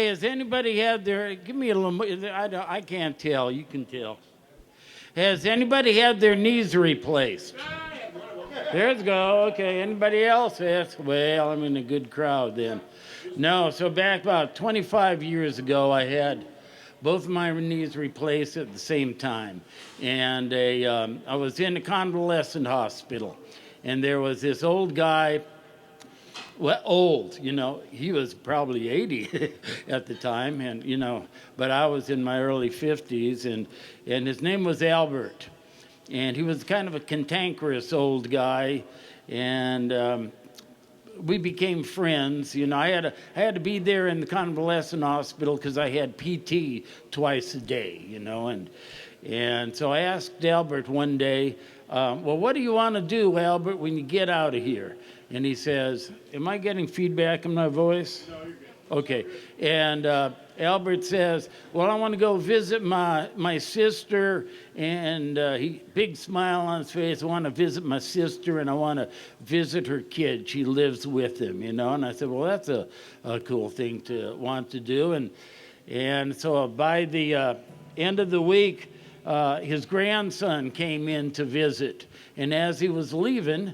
Hey, has anybody had their, give me a little, I can't tell, you can tell. Has anybody had their knees replaced? There's go, okay. Anybody else? Yes, well, I'm in a good crowd then. No, so back about 25 years ago, I had both of my knees replaced at the same time. And I was in a convalescent hospital, and there was this old guy, well, old, he was probably 80 at the time, and but I was in my early 50s, and his name was Albert, and he was kind of a cantankerous old guy, and we became friends. I had to be there in the convalescent hospital because I had PT twice a day, and so I asked Albert one day, well, what do you want to do, Albert, when you get out of here? And he says, am I getting feedback in my voice? No, you're good. Okay. And Albert says, well, I want to go visit my sister. And he big smile on his face. I want to visit my sister, and I want to visit her kid. She lives with him, And I said, well, that's a cool thing to want to do. And so by the end of the week, his grandson came in to visit. And as he was leaving,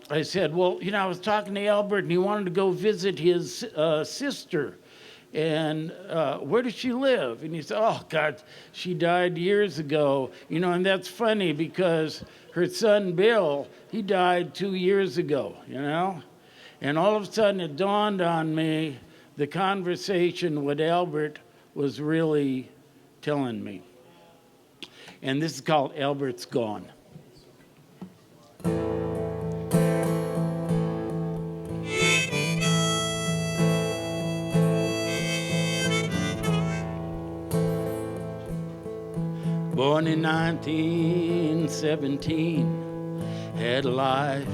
I said, well, I was talking to Albert, and he wanted to go visit his sister. And where does she live? And he said, oh, God, she died years ago. And that's funny because her son, Bill, he died 2 years ago, And all of a sudden it dawned on me the conversation with Albert was really telling me. And this is called Albert's Gone. Born in 1917, had a life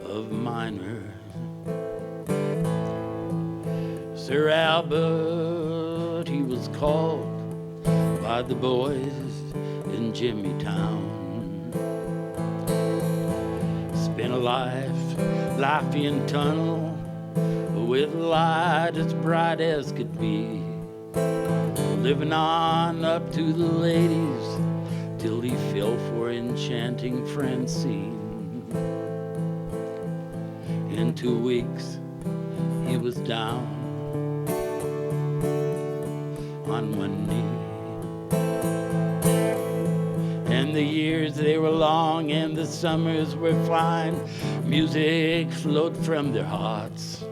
of miner. Sir Albert, he was called by the boys in Jimmytown. Spent a life in tunnel with a light as bright as could be. Living on up to the ladies till he fell for enchanting Francine. In 2 weeks he was down on one knee. And the years they were long and the summers were fine. Music flowed from their hearts.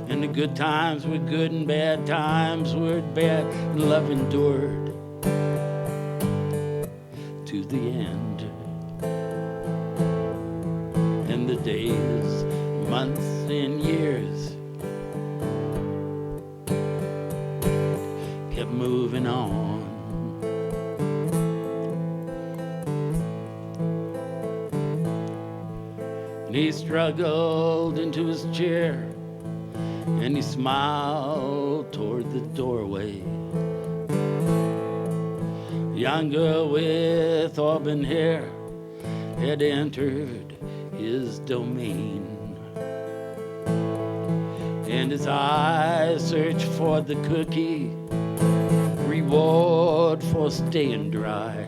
And the good times were good and bad times were bad, and love endured to the end. And the days, months, and years kept moving on. And he struggled into his chair, and he smiled toward the doorway. A young girl with auburn hair had entered his domain, and his eyes searched for the cookie, reward for staying dry.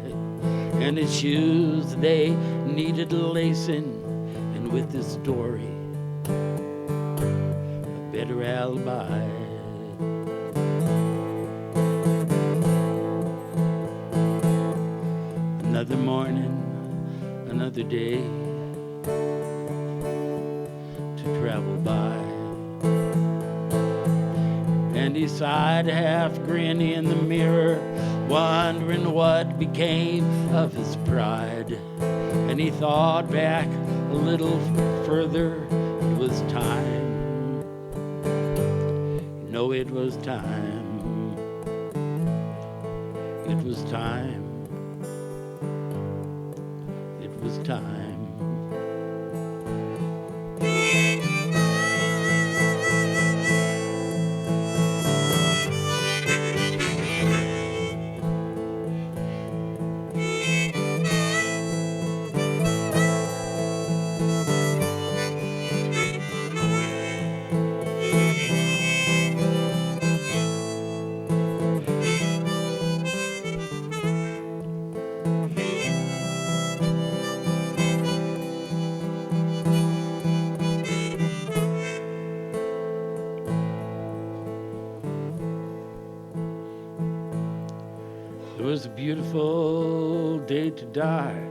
And his shoes, they needed lacing, and with this story, better alibi. Another morning, another day to travel by. And he sighed, half grinning in the mirror, wondering what became of his pride. And he thought back a little further, it was time. No, it was time. It was time. It was time. beautiful day to die.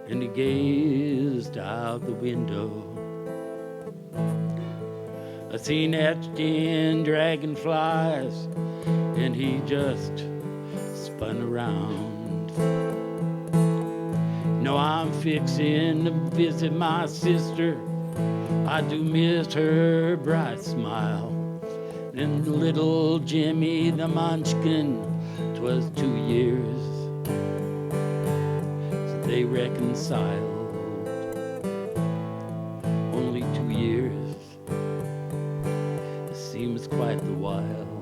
And he gazed out the window. I seen etched in dragonflies, and he just spun around. No, I'm fixing to visit my sister. I do miss her bright smile. And little Jimmy the Munchkin, 'twas 2 years since they reconciled. Only 2 years, it seems quite the while.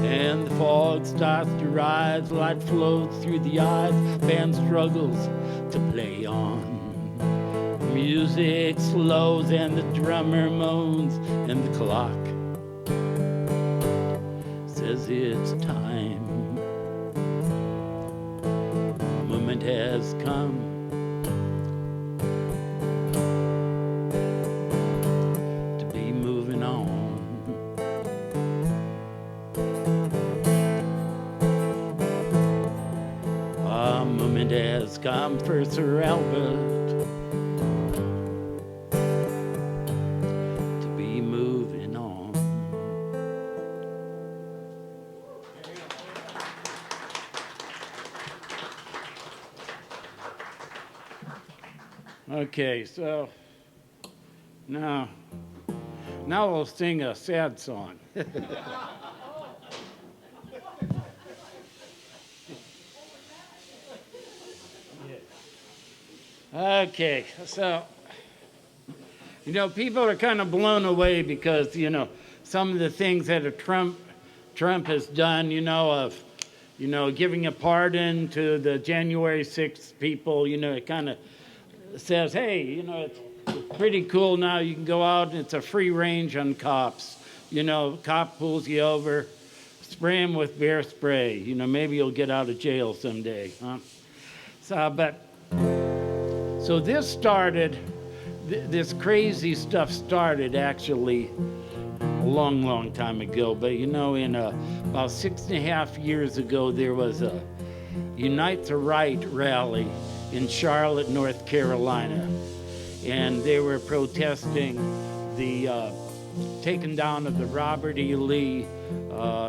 And the fog starts to rise, light flows through the eyes, band struggles to play on. Music slows and the drummer moans, and the clock says it's time. The moment has come to be moving on. A moment has come for Sir Albert to be moving on. Okay, so now we'll sing a sad song. Okay, so, people are kind of blown away because, some of the things that Trump has done, of, giving a pardon to the January 6th people, it kind of says, hey, it's pretty cool now. You can go out and it's a free range on cops. Cop pulls you over, spray him with bear spray. Maybe you'll get out of jail someday, huh? So this started, this crazy stuff started actually a long, long time ago. But about 6.5 years ago, there was a Unite the Right rally in Charlotte, North Carolina. And they were protesting the taking down of the Robert E. Lee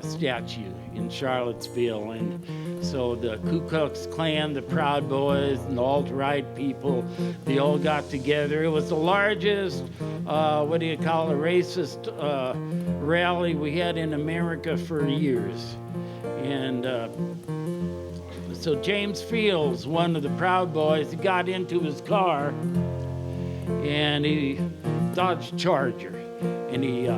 statue in Charlottesville. And so the Ku Klux Klan, the Proud Boys, and the alt-right people, they all got together. It was the largest, racist rally we had in America for years. And so James Fields, one of the Proud Boys, he got into his car and he Dodge Charger, and he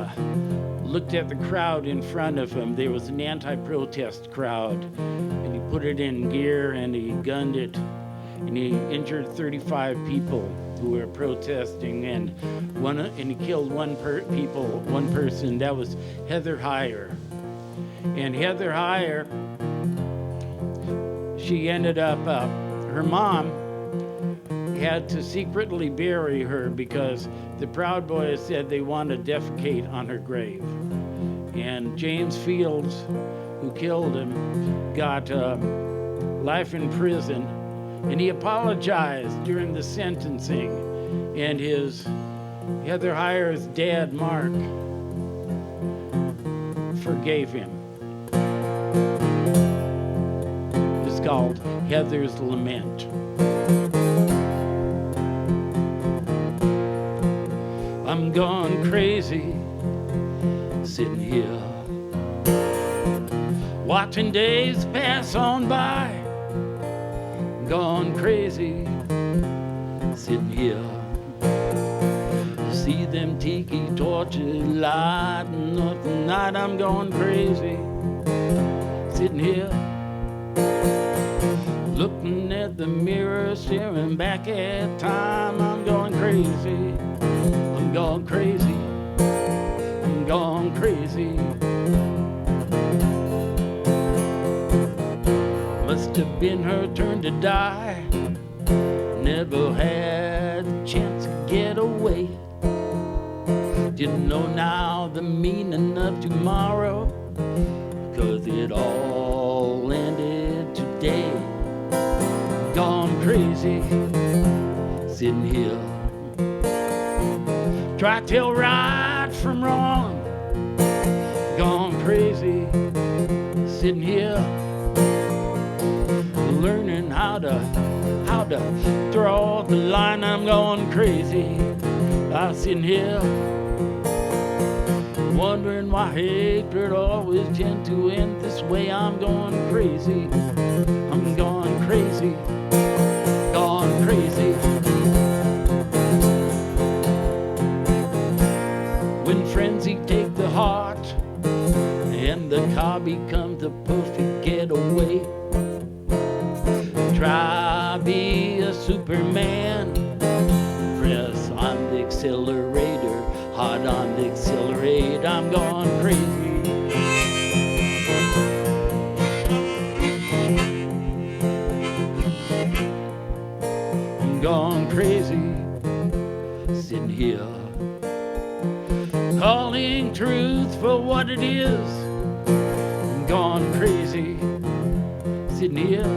looked at the crowd in front of him. There was an anti-protest crowd, and he put it in gear and he gunned it, and he injured 35 people who were protesting, and he killed one person. That was Heather Heyer. And Heather Heyer, she ended up, her mom had to secretly bury her because the Proud Boys said they wanted to defecate on her grave. And James Fields, who killed him, got life in prison, and he apologized during the sentencing, and his Heather Heyer's dad, Mark, forgave him. It's called Heather's Lament. I'm gone crazy, sitting here, watching days pass on by. Gone crazy, sitting here, see them tiki torches lighting up the night. I'm going crazy, sitting here, looking at the mirror, staring back at time. I'm going crazy, I'm going crazy, I'm going crazy. Must have been her turn to die. Never had a chance to get away. Didn't know now the meaning of tomorrow, 'cause it all sitting here. Try to tell right from wrong, gone crazy, sitting here, learning how to draw the line. I'm going crazy. I'm sitting here, wondering why hatred always tends to end this way. I'm going crazy. I'm going crazy. Gone crazy. When frenzy take the heart and the car becomes the perfect getaway, try be a Superman. Press on the accelerator, hard on the accelerator. I'm going crazy. I'm going crazy, sitting here, calling truth for what it is. I'm going crazy, sitting here,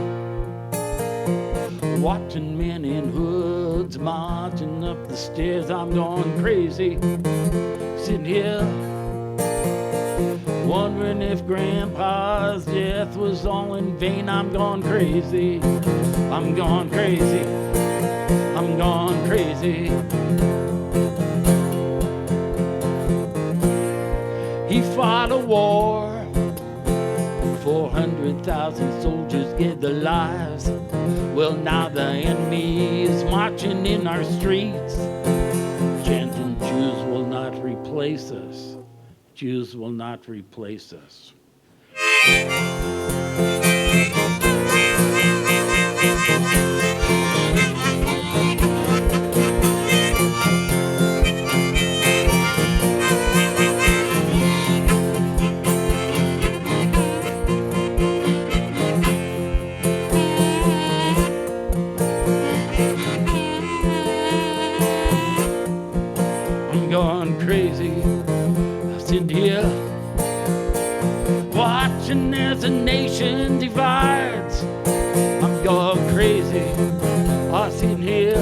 watching men in hoods marching up the stairs. I'm going crazy, sitting here, wondering if Grandpa's death was all in vain. I'm going crazy. I'm going crazy. I'm going crazy. He fought a war, 400,000 soldiers gave their lives. Well, now the enemy is marching in our streets, chanting, Jews will not replace us. Jews will not replace us. I'm going crazy, sitting here, watching as the nation divides. I'm going crazy, I'm sitting here.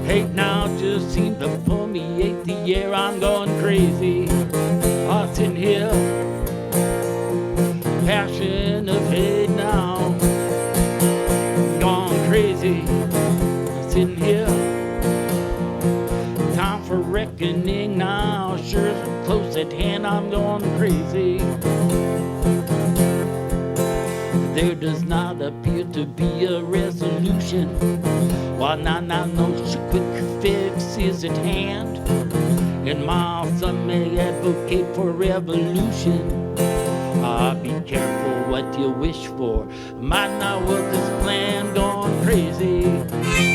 Hate now just seems to permeate the air. I'm going crazy, I'm sitting here. Passion of hate now, I'm going crazy, I'm sitting here. Time for reckoning now, sure close at hand. I'm going crazy. There does not appear to be a resolution, while now no quick fix is at hand. And while some may advocate for revolution, be careful what you wish for, might not work this plan. Going crazy.